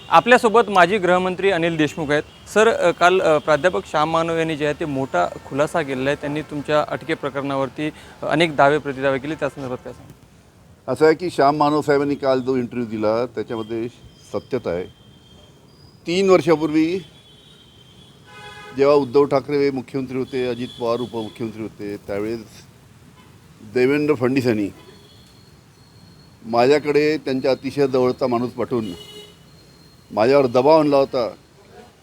आपल्यासोबत माजी गृहमंत्री अनिल देशमुख आहेत. सर, काल प्राध्यापक श्याम मानव यांनी जे आहे ते मोठा खुलासा केलेला आहे. त्यांनी तुमच्या अटके प्रकरणावरती अनेक दावे प्रतिदावे केले. त्या संदर्भात काय सांगा? असं आहे की श्याम मानव साहेबांनी काल जो इंटरव्ह्यू दिला त्याच्यामध्ये सत्यता आहे. 3 वर्षापूर्वी जेव्हा उद्धव ठाकरे मुख्यमंत्री होते, अजित पवार उपमुख्यमंत्री होते, त्यावेळेस देवेंद्र फडणवीस यांनी माझ्याकडे त्यांच्या अतिशय जवळचा माणूस पाठवून माझ्यावर दबाव आणला होता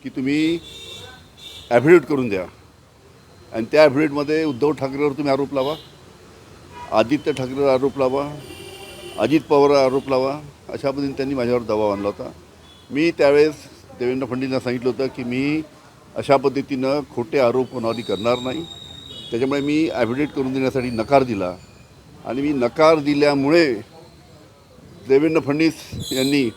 की तुम्ही ॲफिडेविट करून द्या आणि त्या ॲफिडेविटमध्ये उद्धव ठाकरेवर तुम्ही आरोप लावा, आदित्य ठाकरेवर आरोप लावा, अजित पवारवर आरोप लावा, अशा पद्धतीने त्यांनी माझ्यावर दबाव आणला होता. मी त्यावेळेस देवेंद्र फडणवीसांना सांगितलं होतं की मी अशा पद्धतीनं खोटे आरोप कोणावरही करणार नाही. त्याच्यामुळे मी ॲफिडेविट करून देण्यासाठी नकार दिला आणि मी नकार दिल्यामुळे देवेंद्र फडणवीस यांनी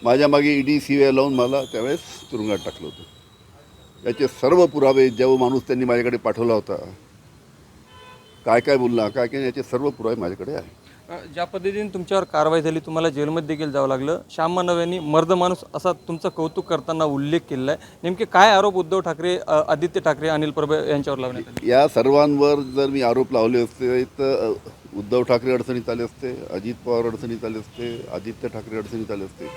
माझ्या मागे ईडी CBI लावून मला त्यावेळेस तुरुंगात टाकलं होतं. याचे सर्व पुरावे जेव्हा माणूस त्यांनी माझ्याकडे पाठवला होता, काय काय बोलला, काय काय, याचे सर्व पुरावे माझ्याकडे आहे. ज्या पद्धतीने तुमच्यावर कारवाई झाली, तुम्हाला जेलमध्ये देखील जावं लागलं, श्याम मानव यांनी मर्द माणूस असा तुमचं कौतुक करताना उल्लेख केलेला आहे. नेमके काय आरोप उद्धव ठाकरे, आदित्य ठाकरे, अनिल परब यांच्यावर लावण्यात आले? या सर्वांवर जर मी आरोप लावले असते तर उद्धव ठाकरे अडचणीत आले असते, अजित पवार अडचणीत आले असते, आदित्य ठाकरे अडचणीत आले असते.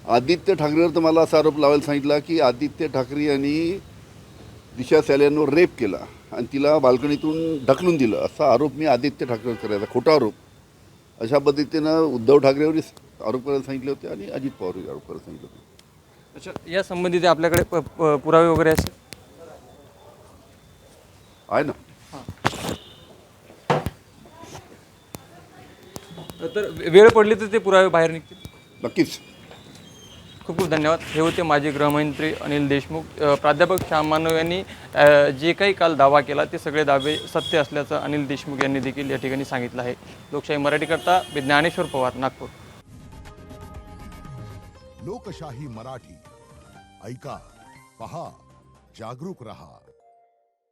आदित्य ठाकरेवर तर मला असा आरोप लावायला सांगितला की आदित्य ठाकरे यांनी दिशा सॅलियांवर रेप केला आणि तिला बाल्कनीतून ढकलून दिलं, असा आरोप मी आदित्य ठाकरेवर करायचा, खोटा आरोप. अशा पद्धतीनं उद्धव ठाकरेवर आरोप करायला सांगितले होते आणि अजित पवारवर आरोप करायला सांगितले होते. अच्छा, या संबंधित आपल्याकडे पुरावे वगैरे असेल आहे ना? तर वेळ पडली तर ते पुरावे बाहेर निघतील. नक्कीच. खूप खूप धन्यवाद. हे होते माजी गृहमंत्री अनिल देशमुख. प्राध्यापक श्याम मानव यांनी जे काही काल दावा केला ते सगळे दावे सत्य असल्याचं अनिल देशमुख यांनी देखील या ठिकाणी सांगितलं आहे. लोकशाही मराठीकरता ज्ञानेश्वर पवार, नागपूर. लोकशाही मराठी ऐका, पहा, जागरूक रहा.